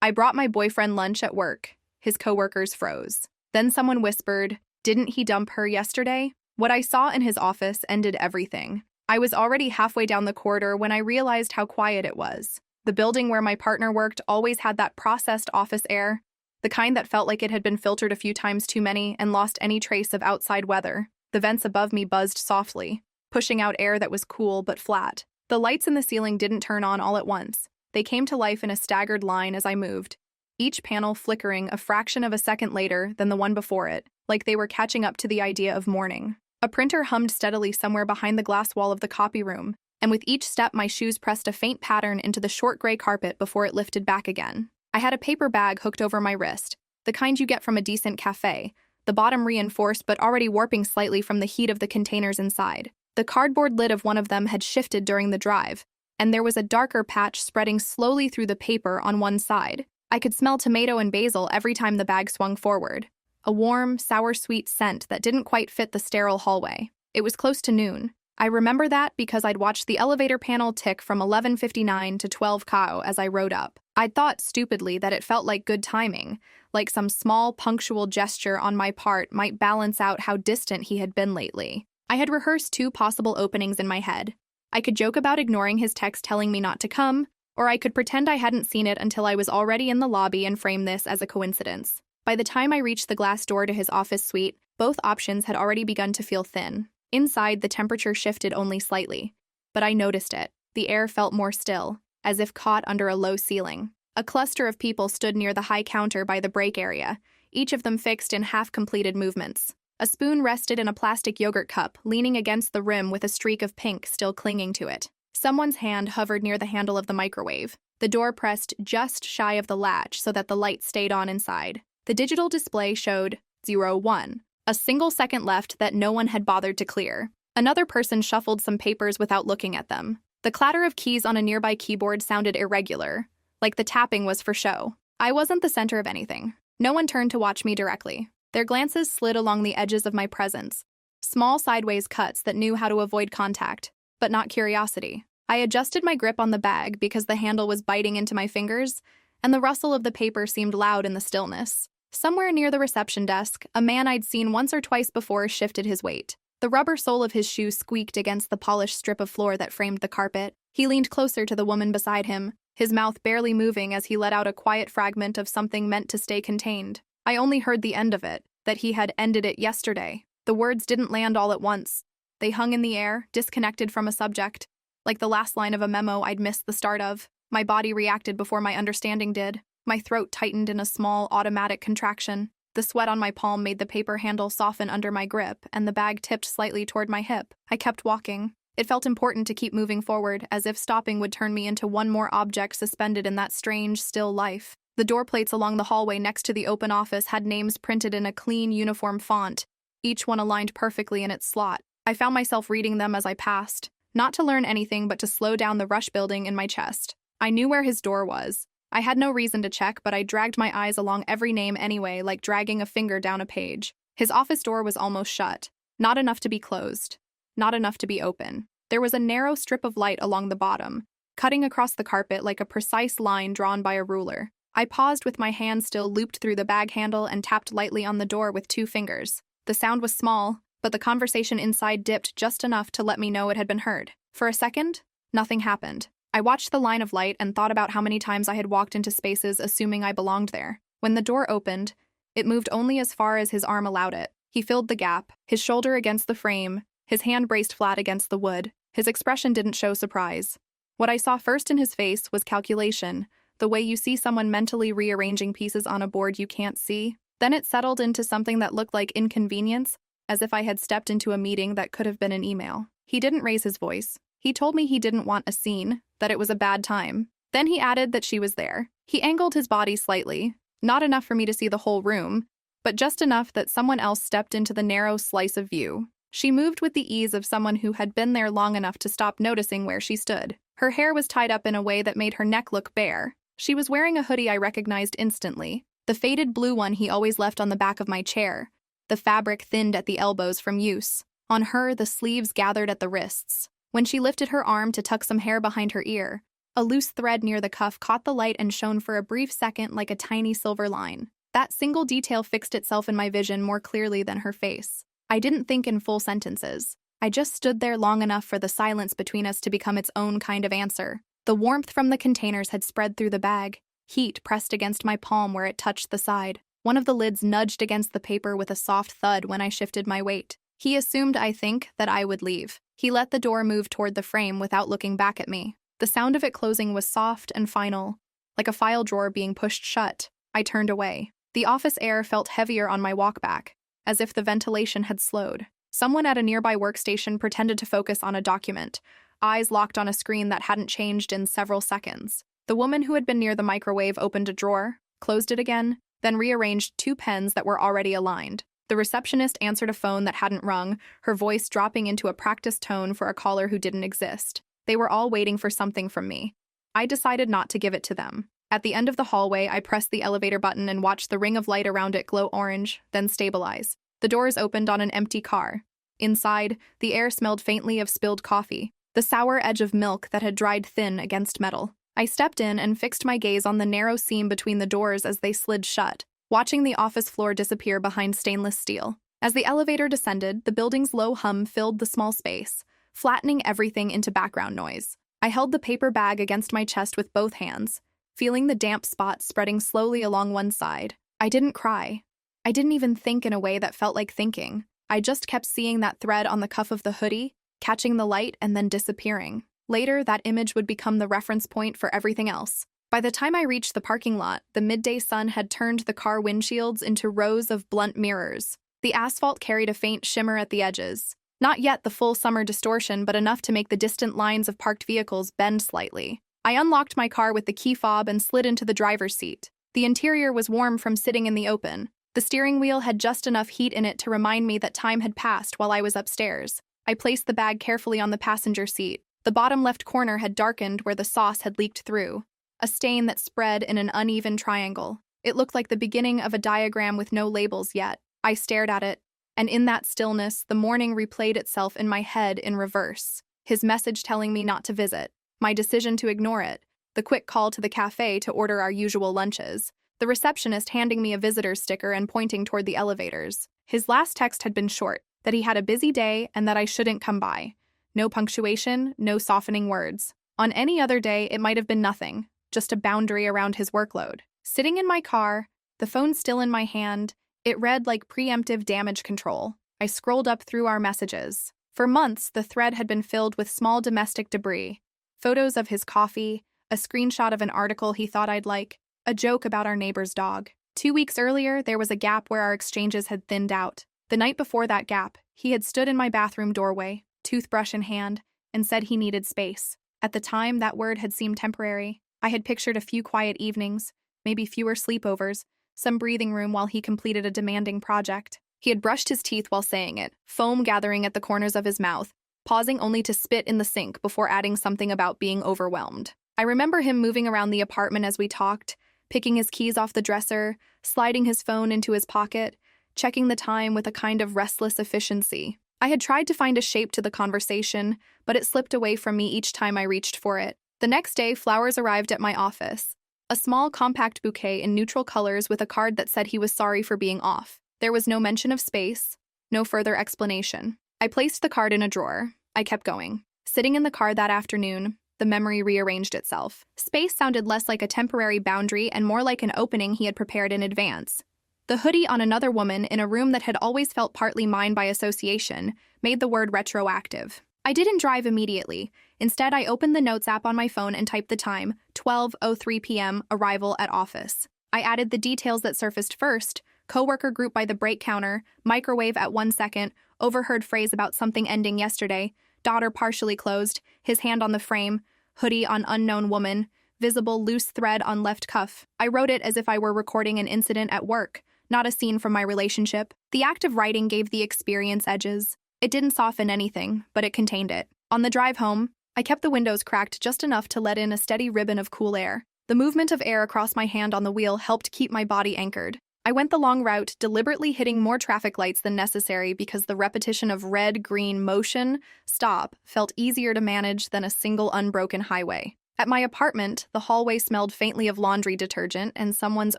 I brought my boyfriend lunch at work. His coworkers froze. Then someone whispered, "Didn't he dump her yesterday?" What I saw in his office ended everything. I was already halfway down the corridor when I realized how quiet it was. The building where my partner worked always had that processed office air, the kind that felt like it had been filtered a few times too many and lost any trace of outside weather. The vents above me buzzed softly, pushing out air that was cool but flat. The lights in the ceiling didn't turn on all at once. They came to life in a staggered line as I moved, each panel flickering a fraction of a second later than the one before it, like they were catching up to the idea of morning. A printer hummed steadily somewhere behind the glass wall of the copy room, and with each step my shoes pressed a faint pattern into the short gray carpet before it lifted back again. I had a paper bag hooked over my wrist, the kind you get from a decent cafe, the bottom reinforced but already warping slightly from the heat of the containers inside. The cardboard lid of one of them had shifted during the drive, and there was a darker patch spreading slowly through the paper on one side. I could smell tomato and basil every time the bag swung forward, a warm, sour-sweet scent that didn't quite fit the sterile hallway. It was close to noon. I remember that because I'd watched the elevator panel tick from 11:59 to 12 KO as I rode up. I'd thought stupidly that it felt like good timing, like some small, punctual gesture on my part might balance out how distant he had been lately. I had rehearsed 2 possible openings in my head. I could joke about ignoring his text telling me not to come, or I could pretend I hadn't seen it until I was already in the lobby and frame this as a coincidence. By the time I reached the glass door to his office suite, both options had already begun to feel thin. Inside, the temperature shifted only slightly, but I noticed it. The air felt more still, as if caught under a low ceiling. A cluster of people stood near the high counter by the break area, each of them fixed in half-completed movements. A spoon rested in a plastic yogurt cup, leaning against the rim with a streak of pink still clinging to it. Someone's hand hovered near the handle of the microwave. The door pressed just shy of the latch so that the light stayed on inside. The digital display showed 01. A single second left that no one had bothered to clear. Another person shuffled some papers without looking at them. The clatter of keys on a nearby keyboard sounded irregular, like the tapping was for show. I wasn't the center of anything. No one turned to watch me directly. Their glances slid along the edges of my presence, small sideways cuts that knew how to avoid contact, but not curiosity. I adjusted my grip on the bag because the handle was biting into my fingers, and the rustle of the paper seemed loud in the stillness. Somewhere near the reception desk, a man I'd seen once or twice before shifted his weight. The rubber sole of his shoe squeaked against the polished strip of floor that framed the carpet. He leaned closer to the woman beside him, his mouth barely moving as he let out a quiet fragment of something meant to stay contained. I only heard the end of it, that he had ended it yesterday. The words didn't land all at once. They hung in the air, disconnected from a subject, like the last line of a memo I'd missed the start of. My body reacted before my understanding did. My throat tightened in a small, automatic contraction. The sweat on my palm made the paper handle soften under my grip, and the bag tipped slightly toward my hip. I kept walking. It felt important to keep moving forward, as if stopping would turn me into one more object suspended in that strange, still life. The door plates along the hallway next to the open office had names printed in a clean, uniform font, each one aligned perfectly in its slot. I found myself reading them as I passed, not to learn anything but to slow down the rush building in my chest. I knew where his door was. I had no reason to check, but I dragged my eyes along every name anyway, like dragging a finger down a page. His office door was almost shut. Not enough to be closed. Not enough to be open. There was a narrow strip of light along the bottom, cutting across the carpet like a precise line drawn by a ruler. I paused with my hand still looped through the bag handle and tapped lightly on the door with 2 fingers. The sound was small, but the conversation inside dipped just enough to let me know it had been heard. For a second, nothing happened. I watched the line of light and thought about how many times I had walked into spaces assuming I belonged there. When the door opened, it moved only as far as his arm allowed it. He filled the gap, his shoulder against the frame, his hand braced flat against the wood. His expression didn't show surprise. What I saw first in his face was calculation, the way you see someone mentally rearranging pieces on a board you can't see. Then it settled into something that looked like inconvenience, as if I had stepped into a meeting that could have been an email. He didn't raise his voice. He told me he didn't want a scene, that it was a bad time. Then he added that she was there. He angled his body slightly, not enough for me to see the whole room, but just enough that someone else stepped into the narrow slice of view. She moved with the ease of someone who had been there long enough to stop noticing where she stood. Her hair was tied up in a way that made her neck look bare. She was wearing a hoodie I recognized instantly, the faded blue one he always left on the back of my chair, the fabric thinned at the elbows from use. On her, the sleeves gathered at the wrists. When she lifted her arm to tuck some hair behind her ear, A loose thread near the cuff caught the light and shone for a brief second like a tiny silver line. That single detail fixed itself in my vision more clearly than her face. I didn't think in full sentences. I just stood there long enough for the silence between us to become its own kind of answer. The warmth from the containers had spread through the bag. Heat pressed against my palm where it touched the side. One of the lids nudged against the paper with a soft thud when I shifted my weight. He assumed, I think, that I would leave. He let the door move toward the frame without looking back at me. The sound of it closing was soft and final, like a file drawer being pushed shut. I turned away. The office air felt heavier on my walk back, as if the ventilation had slowed. Someone at a nearby workstation pretended to focus on a document, eyes locked on a screen that hadn't changed in several seconds. The woman who had been near the microwave opened a drawer, closed it again, then rearranged 2 pens that were already aligned. The receptionist answered a phone that hadn't rung, her voice dropping into a practiced tone for a caller who didn't exist. They were all waiting for something from me. I decided not to give it to them. At the end of the hallway, I pressed the elevator button and watched the ring of light around it glow orange, then stabilize. The doors opened on an empty car. Inside, the air smelled faintly of spilled coffee, the sour edge of milk that had dried thin against metal. I stepped in and fixed my gaze on the narrow seam between the doors as they slid shut, watching the office floor disappear behind stainless steel. As the elevator descended, the building's low hum filled the small space, flattening everything into background noise. I held the paper bag against my chest with both hands, feeling the damp spot spreading slowly along one side. I didn't cry. I didn't even think in a way that felt like thinking. I just kept seeing that thread on the cuff of the hoodie, catching the light and then disappearing. Later, that image would become the reference point for everything else. By the time I reached the parking lot, the midday sun had turned the car windshields into rows of blunt mirrors. The asphalt carried a faint shimmer at the edges. Not yet the full summer distortion, but enough to make the distant lines of parked vehicles bend slightly. I unlocked my car with the key fob and slid into the driver's seat. The interior was warm from sitting in the open. The steering wheel had just enough heat in it to remind me that time had passed while I was upstairs. I placed the bag carefully on the passenger seat. The bottom left corner had darkened where the sauce had leaked through, a stain that spread in an uneven triangle. It looked like the beginning of a diagram with no labels yet. I stared at it, and in that stillness, the morning replayed itself in my head in reverse. His message telling me not to visit, my decision to ignore it, the quick call to the cafe to order our usual lunches, the receptionist handing me a visitor's sticker and pointing toward the elevators. His last text had been short, that he had a busy day and that I shouldn't come by. No punctuation, no softening words. On any other day, it might have been nothing, just a boundary around his workload. Sitting in my car, the phone still in my hand, it read like preemptive damage control. I scrolled up through our messages. For months, the thread had been filled with small domestic debris, photos of his coffee, a screenshot of an article he thought I'd like, a joke about our neighbor's dog. 2 weeks earlier, there was a gap where our exchanges had thinned out. The night before that gap, he had stood in my bathroom doorway, toothbrush in hand, and said he needed space. At the time, that word had seemed temporary. I had pictured a few quiet evenings, maybe fewer sleepovers, some breathing room while he completed a demanding project. He had brushed his teeth while saying it, foam gathering at the corners of his mouth, pausing only to spit in the sink before adding something about being overwhelmed. I remember him moving around the apartment as we talked, picking his keys off the dresser, sliding his phone into his pocket, checking the time with a kind of restless efficiency. I had tried to find a shape to the conversation, but it slipped away from me each time I reached for it. The next day, flowers arrived at my office. A small, compact bouquet in neutral colors with a card that said he was sorry for being off. There was no mention of space, no further explanation. I placed the card in a drawer. I kept going. Sitting in the car that afternoon, the memory rearranged itself. Space sounded less like a temporary boundary and more like an opening he had prepared in advance. The hoodie on another woman in a room that had always felt partly mine by association made the word retroactive. I didn't drive immediately. Instead, I opened the Notes app on my phone and typed the time, 12:03 p.m., arrival at office. I added the details that surfaced first: coworker group by the break counter, microwave at 1 second, overheard phrase about something ending yesterday, daughter partially closed, his hand on the frame, hoodie on unknown woman, visible loose thread on left cuff. I wrote it as if I were recording an incident at work, not a scene from my relationship. The act of writing gave the experience edges. It didn't soften anything, but it contained it. On the drive home, I kept the windows cracked just enough to let in a steady ribbon of cool air. The movement of air across my hand on the wheel helped keep my body anchored. I went the long route, deliberately hitting more traffic lights than necessary because the repetition of red, green, motion, stop felt easier to manage than a single unbroken highway. At my apartment, the hallway smelled faintly of laundry detergent and someone's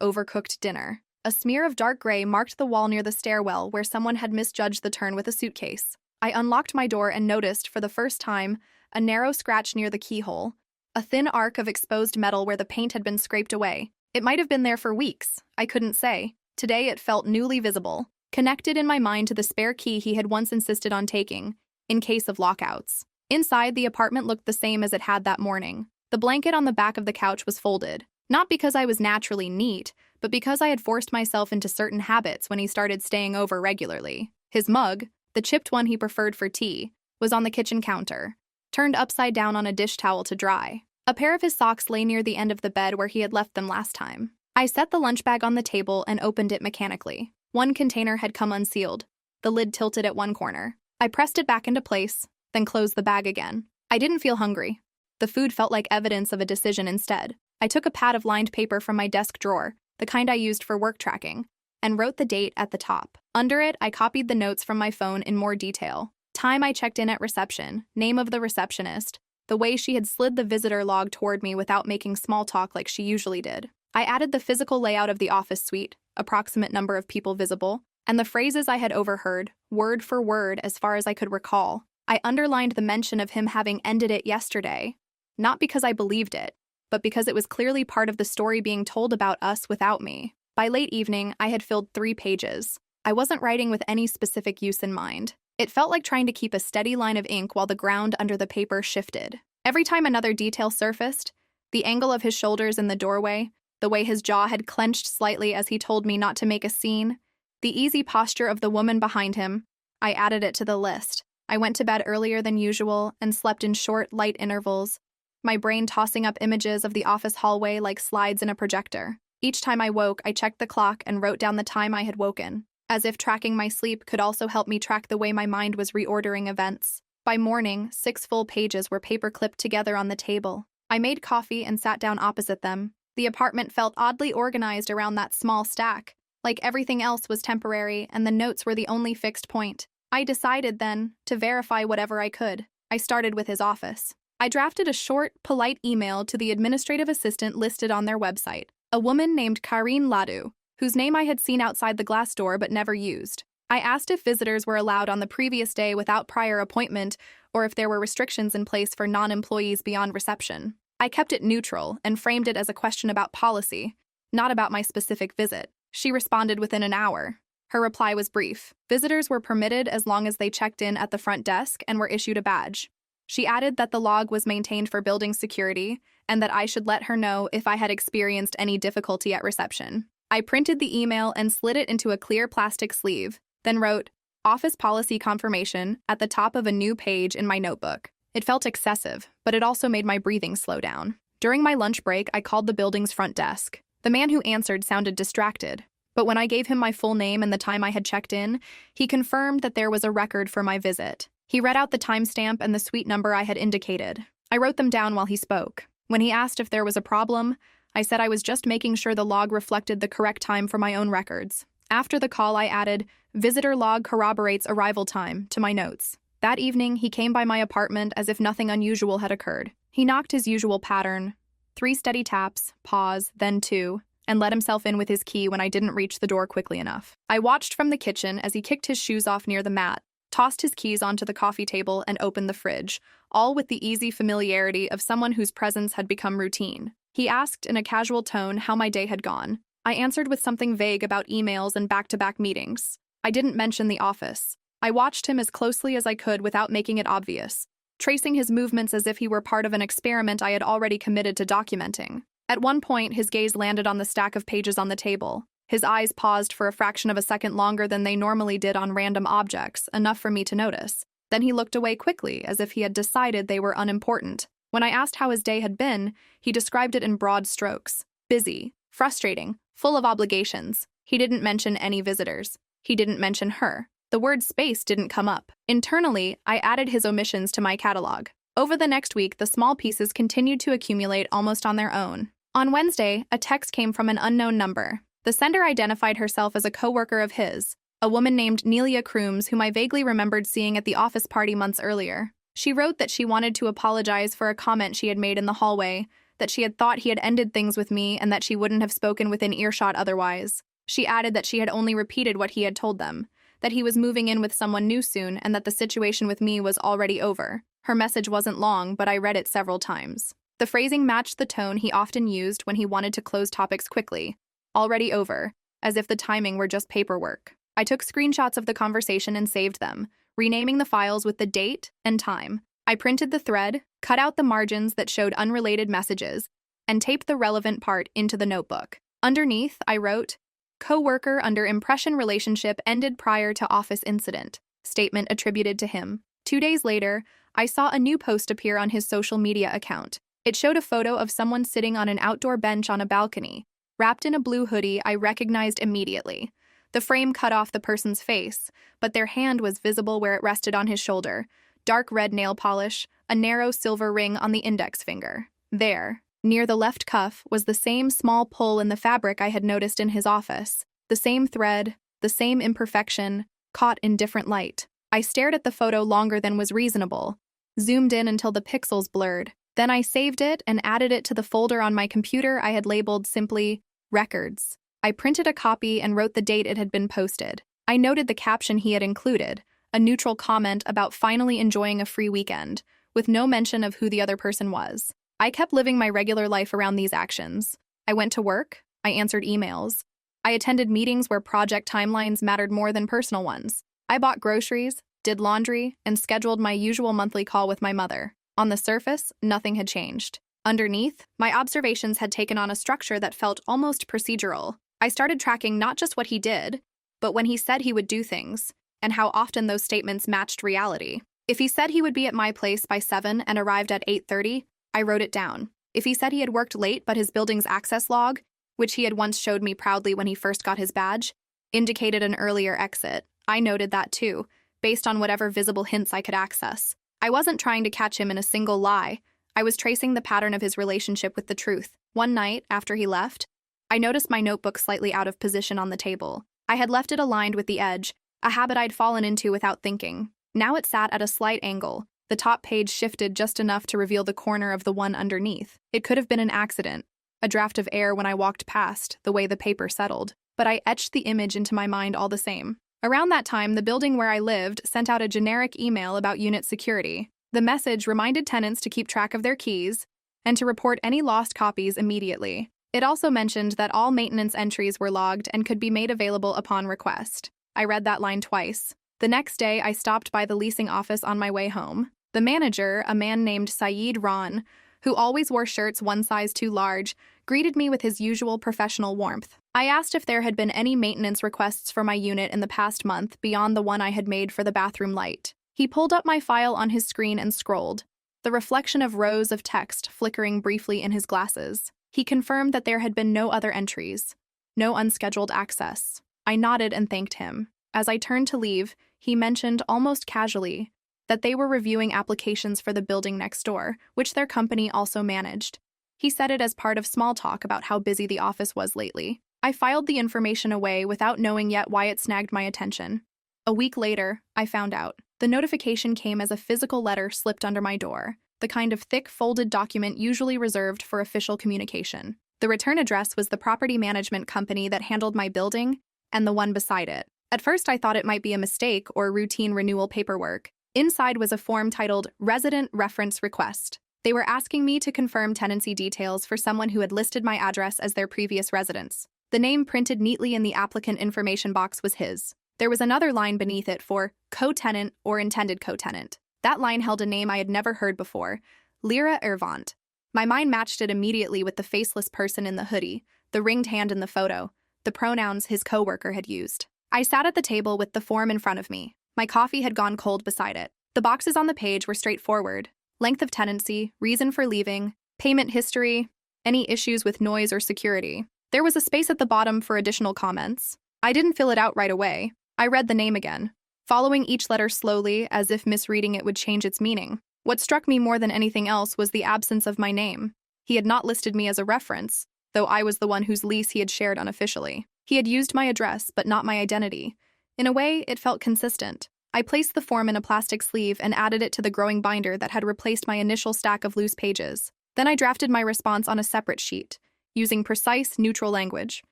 overcooked dinner. A smear of dark gray marked the wall near the stairwell where someone had misjudged the turn with a suitcase. I unlocked my door and noticed, for the first time, a narrow scratch near the keyhole, a thin arc of exposed metal where the paint had been scraped away. It might have been there for weeks, I couldn't say. Today it felt newly visible, connected in my mind to the spare key he had once insisted on taking, in case of lockouts. Inside, the apartment looked the same as it had that morning. The blanket on the back of the couch was folded, not because I was naturally neat, but because I had forced myself into certain habits when he started staying over regularly. His mug, the chipped one he preferred for tea, was on the kitchen counter, turned upside down on a dish towel to dry. A pair of his socks lay near the end of the bed where he had left them last time. I set the lunch bag on the table and opened it mechanically. One container had come unsealed, the lid tilted at one corner. I pressed it back into place, then closed the bag again. I didn't feel hungry. The food felt like evidence of a decision instead. I took a pad of lined paper from my desk drawer, the kind I used for work tracking, and wrote the date at the top. Under it, I copied the notes from my phone in more detail. Time I checked in at reception, name of the receptionist, the way she had slid the visitor log toward me without making small talk like she usually did. I added the physical layout of the office suite, approximate number of people visible, and the phrases I had overheard, word for word as far as I could recall. I underlined the mention of him having ended it yesterday, not because I believed it, but because it was clearly part of the story being told about us without me. By late evening, I had filled 3 pages. I wasn't writing with any specific use in mind. It felt like trying to keep a steady line of ink while the ground under the paper shifted. Every time another detail surfaced, the angle of his shoulders in the doorway, the way his jaw had clenched slightly as he told me not to make a scene, the easy posture of the woman behind him, I added it to the list. I went to bed earlier than usual and slept in short, light intervals, my brain tossing up images of the office hallway like slides in a projector. Each time I woke, I checked the clock and wrote down the time I had woken, as if tracking my sleep could also help me track the way my mind was reordering events. By morning, 6 full pages were paper-clipped together on the table. I made coffee and sat down opposite them. The apartment felt oddly organized around that small stack, like everything else was temporary and the notes were the only fixed point. I decided, then, to verify whatever I could. I started with his office. I drafted a short, polite email to the administrative assistant listed on their website, a woman named Karine Ladu, whose name I had seen outside the glass door but never used. I asked if visitors were allowed on the previous day without prior appointment or if there were restrictions in place for non-employees beyond reception. I kept it neutral and framed it as a question about policy, not about my specific visit. She responded within an hour. Her reply was brief. Visitors were permitted as long as they checked in at the front desk and were issued a badge. She added that the log was maintained for building security and that I should let her know if I had experienced any difficulty at reception. I printed the email and slid it into a clear plastic sleeve, then wrote, "Office Policy Confirmation," at the top of a new page in my notebook. It felt excessive, but it also made my breathing slow down. During my lunch break, I called the building's front desk. The man who answered sounded distracted, but when I gave him my full name and the time I had checked in, he confirmed that there was a record for my visit. He read out the timestamp and the suite number I had indicated. I wrote them down while he spoke. When he asked if there was a problem, I said I was just making sure the log reflected the correct time for my own records. After the call, I added, "Visitor log corroborates arrival time," to my notes. That evening, he came by my apartment as if nothing unusual had occurred. He knocked his usual pattern, 3 steady taps, pause, then 2, and let himself in with his key when I didn't reach the door quickly enough. I watched from the kitchen as he kicked his shoes off near the mat, tossed his keys onto the coffee table, and opened the fridge, all with the easy familiarity of someone whose presence had become routine. He asked in a casual tone how my day had gone. I answered with something vague about emails and back-to-back meetings. I didn't mention the office. I watched him as closely as I could without making it obvious, tracing his movements as if he were part of an experiment I had already committed to documenting. At one point, his gaze landed on the stack of pages on the table. His eyes paused for a fraction of a second longer than they normally did on random objects, enough for me to notice. Then he looked away quickly, as if he had decided they were unimportant. When I asked how his day had been, he described it in broad strokes. Busy, frustrating, full of obligations. He didn't mention any visitors. He didn't mention her. The word space didn't come up. Internally, I added his omissions to my catalog. Over the next week, the small pieces continued to accumulate almost on their own. On Wednesday, a text came from an unknown number. The sender identified herself as a coworker of his, a woman named Nelia Crooms, whom I vaguely remembered seeing at the office party months earlier. She wrote that she wanted to apologize for a comment she had made in the hallway, that she had thought he had ended things with me and that she wouldn't have spoken within earshot otherwise. She added that she had only repeated what he had told them, that he was moving in with someone new soon and that the situation with me was already over. Her message wasn't long, but I read it several times. The phrasing matched the tone he often used when he wanted to close topics quickly. Already over, as if the timing were just paperwork. I took screenshots of the conversation and saved them, renaming the files with the date and time. I printed the thread, cut out the margins that showed unrelated messages, and taped the relevant part into the notebook. Underneath, I wrote, "Coworker under impression relationship ended prior to office incident. Statement attributed to him." 2 days later, I saw a new post appear on his social media account. It showed a photo of someone sitting on an outdoor bench on a balcony. Wrapped in a blue hoodie, I recognized immediately. The frame cut off the person's face, but their hand was visible where it rested on his shoulder. Dark red nail polish, a narrow silver ring on the index finger. There, near the left cuff, was the same small pull in the fabric I had noticed in his office. The same thread, the same imperfection, caught in different light. I stared at the photo longer than was reasonable, zoomed in until the pixels blurred. Then I saved it and added it to the folder on my computer I had labeled simply Records. I printed a copy and wrote the date it had been posted. I noted the caption he had included, a neutral comment about finally enjoying a free weekend, with no mention of who the other person was. I kept living my regular life around these actions. I went to work, I answered emails, I attended meetings where project timelines mattered more than personal ones. I bought groceries, did laundry, and scheduled my usual monthly call with my mother. On the surface, nothing had changed. Underneath, my observations had taken on a structure that felt almost procedural. I started tracking not just what he did, but when he said he would do things, and how often those statements matched reality. If he said he would be at my place by 7 and arrived at 8:30, I wrote it down. If he said he had worked late but his building's access log, which he had once showed me proudly when he first got his badge, indicated an earlier exit, I noted that too, based on whatever visible hints I could access. I wasn't trying to catch him in a single lie. I was tracing the pattern of his relationship with the truth. One night, after he left, I noticed my notebook slightly out of position on the table. I had left it aligned with the edge, a habit I'd fallen into without thinking. Now it sat at a slight angle. The top page shifted just enough to reveal the corner of the one underneath. It could have been an accident, a draft of air when I walked past, the way the paper settled, but I etched the image into my mind all the same. Around that time, the building where I lived sent out a generic email about unit security. The message reminded tenants to keep track of their keys and to report any lost copies immediately. It also mentioned that all maintenance entries were logged and could be made available upon request. I read that line twice. The next day, I stopped by the leasing office on my way home. The manager, a man named Saeed Ron, who always wore shirts one size too large, greeted me with his usual professional warmth. I asked if there had been any maintenance requests for my unit in the past month beyond the one I had made for the bathroom light. He pulled up my file on his screen and scrolled, the reflection of rows of text flickering briefly in his glasses. He confirmed that there had been no other entries, no unscheduled access. I nodded and thanked him. As I turned to leave, he mentioned almost casually that they were reviewing applications for the building next door, which their company also managed. He said it as part of small talk about how busy the office was lately. I filed the information away without knowing yet why it snagged my attention. A week later, I found out. The notification came as a physical letter slipped under my door, the kind of thick, folded document usually reserved for official communication. The return address was the property management company that handled my building, and the one beside it. At first, I thought it might be a mistake or routine renewal paperwork. Inside was a form titled Resident Reference Request. They were asking me to confirm tenancy details for someone who had listed my address as their previous residence. The name printed neatly in the applicant information box was his. There was another line beneath it for co-tenant or intended co-tenant. That line held a name I had never heard before, Lyra Ervant. My mind matched it immediately with the faceless person in the hoodie, the ringed hand in the photo, the pronouns his coworker had used. I sat at the table with the form in front of me. My coffee had gone cold beside it. The boxes on the page were straightforward. Length of tenancy, reason for leaving, payment history, any issues with noise or security. There was a space at the bottom for additional comments. I didn't fill it out right away. I read the name again, following each letter slowly as if misreading it would change its meaning. What struck me more than anything else was the absence of my name. He had not listed me as a reference, though I was the one whose lease he had shared unofficially. He had used my address, but not my identity. In a way, it felt consistent. I placed the form in a plastic sleeve and added it to the growing binder that had replaced my initial stack of loose pages. Then I drafted my response on a separate sheet, using precise, neutral language,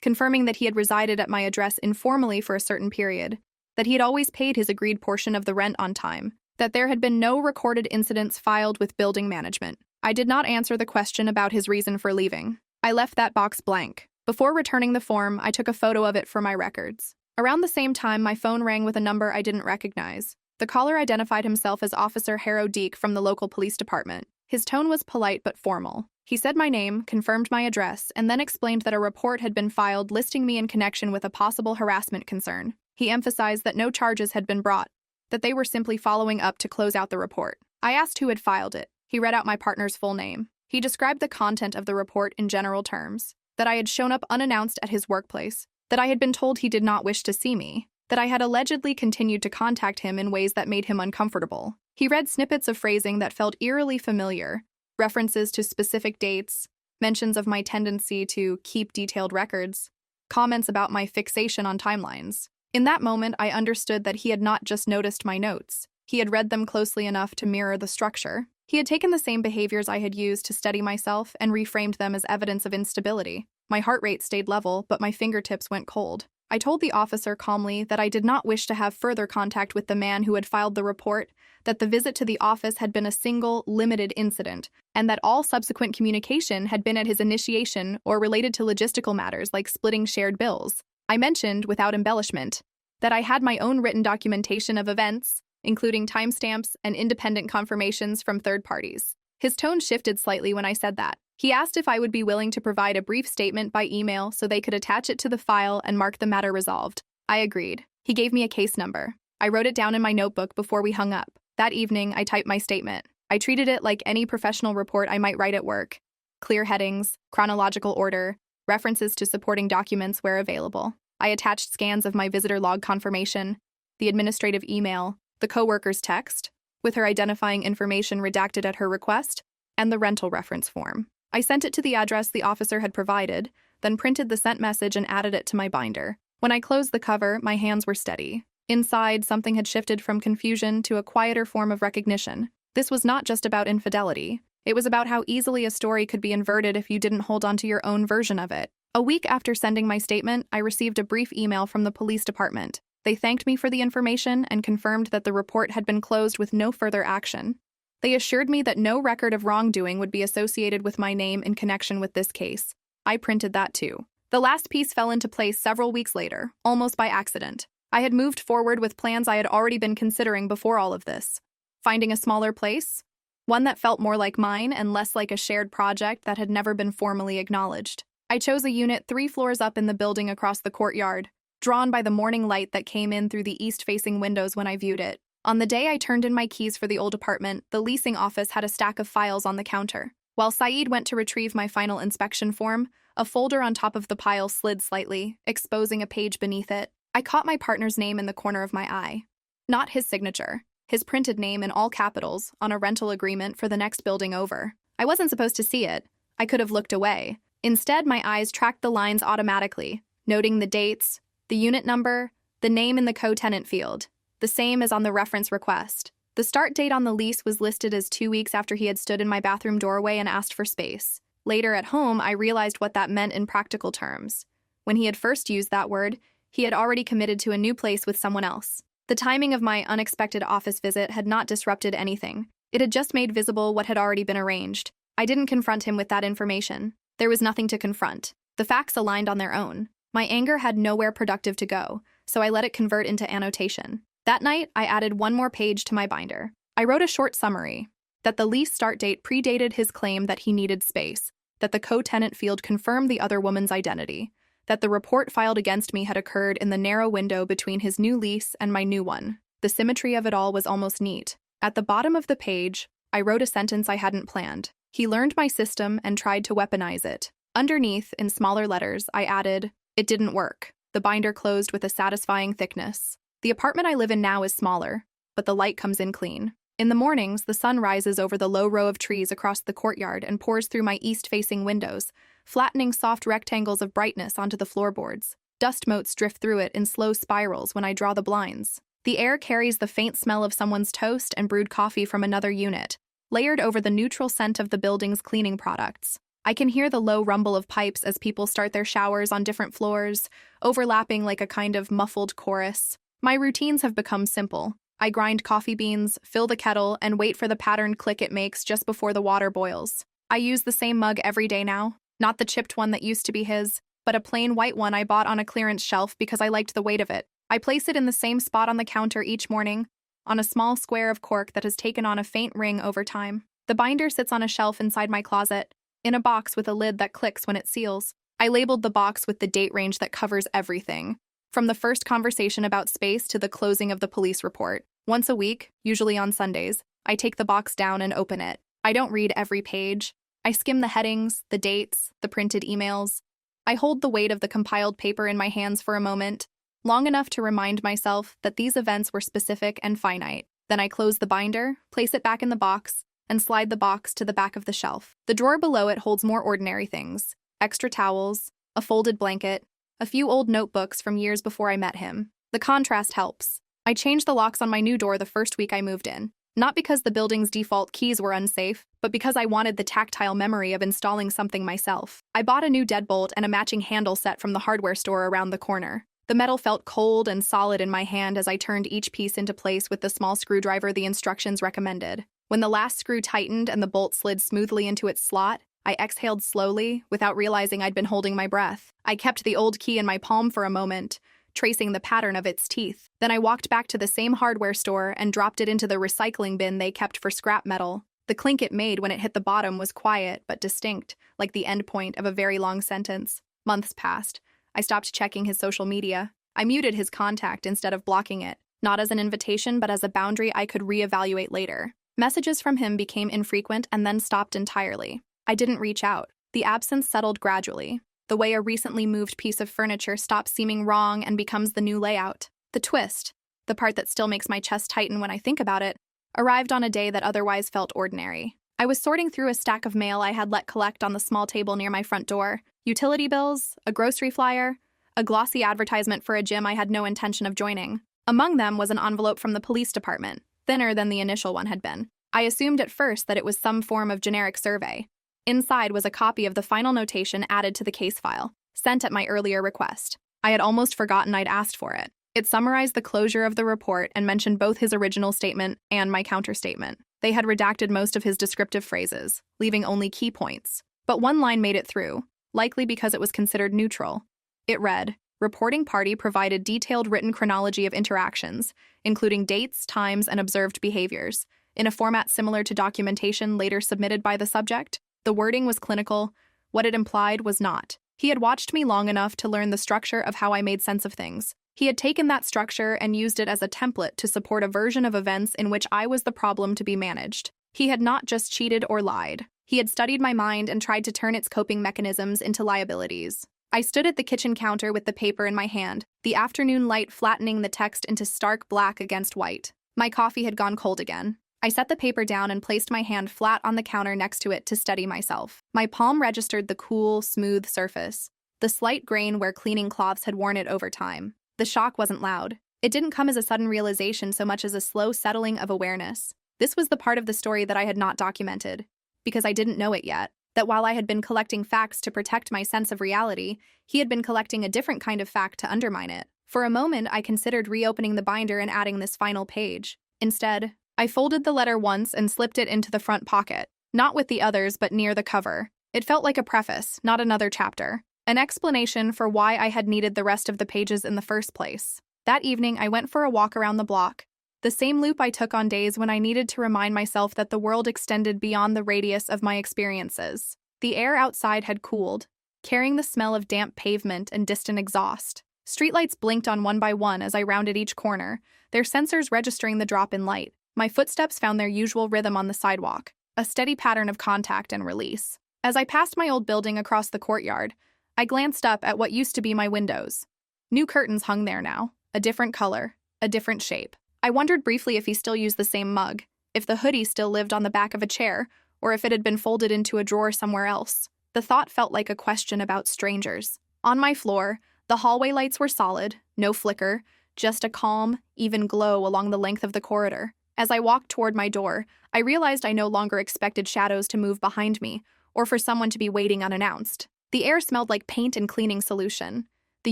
confirming that he had resided at my address informally for a certain period, that he had always paid his agreed portion of the rent on time, that there had been no recorded incidents filed with building management. I did not answer the question about his reason for leaving. I left that box blank. Before returning the form, I took a photo of it for my records. Around the same time, my phone rang with a number I didn't recognize. The caller identified himself as Officer Harrow Deek from the local police department. His tone was polite but formal. He said my name, confirmed my address, and then explained that a report had been filed listing me in connection with a possible harassment concern. He emphasized that no charges had been brought, that they were simply following up to close out the report. I asked who had filed it. He read out my partner's full name. He described the content of the report in general terms, that I had shown up unannounced at his workplace, that I had been told he did not wish to see me, that I had allegedly continued to contact him in ways that made him uncomfortable. He read snippets of phrasing that felt eerily familiar, references to specific dates, mentions of my tendency to keep detailed records, comments about my fixation on timelines. In that moment, I understood that he had not just noticed my notes. He had read them closely enough to mirror the structure. He had taken the same behaviors I had used to steady myself and reframed them as evidence of instability. My heart rate stayed level, but my fingertips went cold. I told the officer calmly that I did not wish to have further contact with the man who had filed the report, that the visit to the office had been a single, limited incident, and that all subsequent communication had been at his initiation or related to logistical matters like splitting shared bills. I mentioned, without embellishment, that I had my own written documentation of events, including timestamps and independent confirmations from third parties. His tone shifted slightly when I said that. He asked if I would be willing to provide a brief statement by email so they could attach it to the file and mark the matter resolved. I agreed. He gave me a case number. I wrote it down in my notebook before we hung up. That evening, I typed my statement. I treated it like any professional report I might write at work. Clear headings, chronological order, references to supporting documents where available. I attached scans of my visitor log confirmation, the administrative email, the Coworkers text, with her identifying information redacted at her request, and the rental reference form. I sent it to the address the officer had provided, then printed the sent message and added it to my binder. When I closed the cover, my hands were steady. Inside, something had shifted from confusion to a quieter form of recognition. This was not just about infidelity. It was about how easily a story could be inverted if you didn't hold on to your own version of it. A week after sending my statement, I received a brief email from the police department. They thanked me for the information and confirmed that the report had been closed with no further action. They assured me that no record of wrongdoing would be associated with my name in connection with this case. I printed that too. The last piece fell into place several weeks later, almost by accident. I had moved forward with plans I had already been considering before all of this. Finding a smaller place, one that felt more like mine and less like a shared project that had never been formally acknowledged. I chose a unit 3 floors up in the building across the courtyard, drawn by the morning light that came in through the east-facing windows when I viewed it. On the day I turned in my keys for the old apartment, the leasing office had a stack of files on the counter. While Saeed went to retrieve my final inspection form, a folder on top of the pile slid slightly, exposing a page beneath it. I caught my partner's name in the corner of my eye. Not his signature, his printed name in all capitals on a rental agreement for the next building over. I wasn't supposed to see it. I could have looked away. Instead, my eyes tracked the lines automatically, noting the dates, the unit number, the name in the co-tenant field, the same as on the reference request. The start date on the lease was listed as 2 weeks after he had stood in my bathroom doorway and asked for space. Later at home, I realized what that meant in practical terms. When he had first used that word, he had already committed to a new place with someone else. The timing of my unexpected office visit had not disrupted anything. It had just made visible what had already been arranged. I didn't confront him with that information. There was nothing to confront. The facts aligned on their own. My anger had nowhere productive to go, so I let it convert into annotation. That night, I added one more page to my binder. I wrote a short summary, that the lease start date predated his claim that he needed space, that the co-tenant field confirmed the other woman's identity, that the report filed against me had occurred in the narrow window between his new lease and my new one. The symmetry of it all was almost neat. At the bottom of the page, I wrote a sentence I hadn't planned. He learned my system and tried to weaponize it. Underneath, in smaller letters, I added, "It didn't work." The binder closed with a satisfying thickness. The apartment I live in now is smaller, but the light comes in clean. In the mornings, the sun rises over the low row of trees across the courtyard and pours through my east-facing windows, flattening soft rectangles of brightness onto the floorboards. Dust motes drift through it in slow spirals when I draw the blinds. The air carries the faint smell of someone's toast and brewed coffee from another unit, layered over the neutral scent of the building's cleaning products. I can hear the low rumble of pipes as people start their showers on different floors, overlapping like a kind of muffled chorus. My routines have become simple. I grind coffee beans, fill the kettle, and wait for the patterned click it makes just before the water boils. I use the same mug every day now, not the chipped one that used to be his, but a plain white one I bought on a clearance shelf because I liked the weight of it. I place it in the same spot on the counter each morning, on a small square of cork that has taken on a faint ring over time. The binder sits on a shelf inside my closet, in a box with a lid that clicks when it seals. I labeled the box with the date range that covers everything, from the first conversation about space to the closing of the police report. Once a week, usually on Sundays, I take the box down and open it. I don't read every page. I skim the headings, the dates, the printed emails. I hold the weight of the compiled paper in my hands for a moment, long enough to remind myself that these events were specific and finite. Then I close the binder, place it back in the box, and slide the box to the back of the shelf. The drawer below it holds more ordinary things: extra towels, a folded blanket, a few old notebooks from years before I met him. The contrast helps. I changed the locks on my new door the first week I moved in. Not because the building's default keys were unsafe, but because I wanted the tactile memory of installing something myself. I bought a new deadbolt and a matching handle set from the hardware store around the corner. The metal felt cold and solid in my hand as I turned each piece into place with the small screwdriver the instructions recommended. When the last screw tightened and the bolt slid smoothly into its slot, I exhaled slowly, without realizing I'd been holding my breath. I kept the old key in my palm for a moment, tracing the pattern of its teeth. Then I walked back to the same hardware store and dropped it into the recycling bin they kept for scrap metal. The clink it made when it hit the bottom was quiet but distinct, like the end point of a very long sentence. Months passed. I stopped checking his social media. I muted his contact instead of blocking it, not as an invitation but as a boundary I could reevaluate later. Messages from him became infrequent and then stopped entirely. I didn't reach out. The absence settled gradually, the way a recently moved piece of furniture stops seeming wrong and becomes the new layout. The twist, the part that still makes my chest tighten when I think about it, arrived on a day that otherwise felt ordinary. I was sorting through a stack of mail I had let collect on the small table near my front door: utility bills, a grocery flyer, a glossy advertisement for a gym I had no intention of joining. Among them was an envelope from the police department, thinner than the initial one had been. I assumed at first that it was some form of generic survey. Inside was a copy of the final notation added to the case file, sent at my earlier request. I had almost forgotten I'd asked for it. It summarized the closure of the report and mentioned both his original statement and my counterstatement. They had redacted most of his descriptive phrases, leaving only key points. But one line made it through, likely because it was considered neutral. It read, "Reporting party provided detailed written chronology of interactions, including dates, times, and observed behaviors, in a format similar to documentation later submitted by the subject." The wording was clinical. What it implied was not. He had watched me long enough to learn the structure of how I made sense of things. He had taken that structure and used it as a template to support a version of events in which I was the problem to be managed. He had not just cheated or lied. He had studied my mind and tried to turn its coping mechanisms into liabilities. I stood at the kitchen counter with the paper in my hand, the afternoon light flattening the text into stark black against white. My coffee had gone cold again. I set the paper down and placed my hand flat on the counter next to it to steady myself. My palm registered the cool, smooth surface, the slight grain where cleaning cloths had worn it over time. The shock wasn't loud. It didn't come as a sudden realization so much as a slow settling of awareness. This was the part of the story that I had not documented, because I didn't know it yet, that while I had been collecting facts to protect my sense of reality, he had been collecting a different kind of fact to undermine it. For a moment, I considered reopening the binder and adding this final page. Instead, I folded the letter once and slipped it into the front pocket, not with the others but near the cover. It felt like a preface, not another chapter, an explanation for why I had needed the rest of the pages in the first place. That evening, I went for a walk around the block, the same loop I took on days when I needed to remind myself that the world extended beyond the radius of my experiences. The air outside had cooled, carrying the smell of damp pavement and distant exhaust. Streetlights blinked on one by one as I rounded each corner, their sensors registering the drop in light. My footsteps found their usual rhythm on the sidewalk, a steady pattern of contact and release. As I passed my old building across the courtyard, I glanced up at what used to be my windows. New curtains hung there now, a different color, a different shape. I wondered briefly if he still used the same mug, if the hoodie still lived on the back of a chair, or if it had been folded into a drawer somewhere else. The thought felt like a question about strangers. On my floor, the hallway lights were solid, no flicker, just a calm, even glow along the length of the corridor. As I walked toward my door, I realized I no longer expected shadows to move behind me or for someone to be waiting unannounced. The air smelled like paint and cleaning solution, the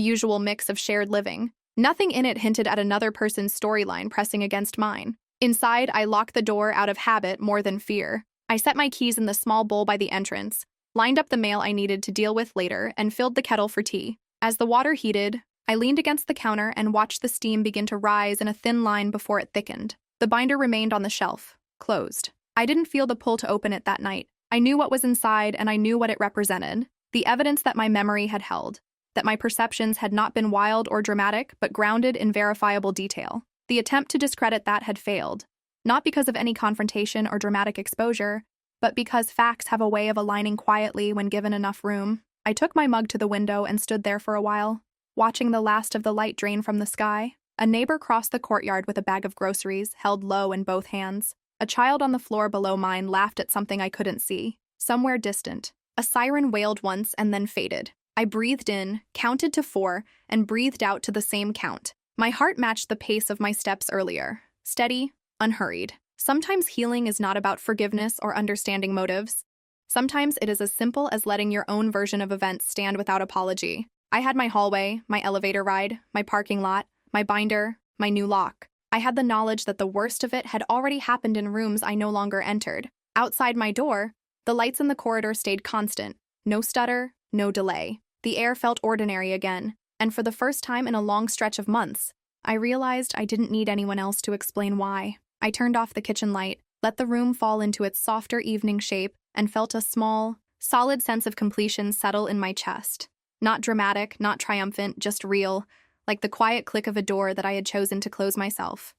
usual mix of shared living. Nothing in it hinted at another person's storyline pressing against mine. Inside, I locked the door out of habit more than fear. I set my keys in the small bowl by the entrance, lined up the mail I needed to deal with later, and filled the kettle for tea. As the water heated, I leaned against the counter and watched the steam begin to rise in a thin line before it thickened. The binder remained on the shelf, closed. I didn't feel the pull to open it that night. I knew what was inside and I knew what it represented. The evidence that my memory had held, that my perceptions had not been wild or dramatic, but grounded in verifiable detail. The attempt to discredit that had failed, not because of any confrontation or dramatic exposure, but because facts have a way of aligning quietly when given enough room. I took my mug to the window and stood there for a while, watching the last of the light drain from the sky. A neighbor crossed the courtyard with a bag of groceries, held low in both hands. A child on the floor below mine laughed at something I couldn't see, somewhere distant. A siren wailed once and then faded. I breathed in, counted to 4, and breathed out to the same count. My heart matched the pace of my steps earlier, steady, unhurried. Sometimes healing is not about forgiveness or understanding motives. Sometimes it is as simple as letting your own version of events stand without apology. I had my hallway, my elevator ride, my parking lot, my binder, my new lock. I had the knowledge that the worst of it had already happened in rooms I no longer entered. Outside my door, the lights in the corridor stayed constant. No stutter, no delay. The air felt ordinary again, and for the first time in a long stretch of months, I realized I didn't need anyone else to explain why. I turned off the kitchen light, let the room fall into its softer evening shape, and felt a small, solid sense of completion settle in my chest. Not dramatic, not triumphant, just real, like the quiet click of a door that I had chosen to close myself.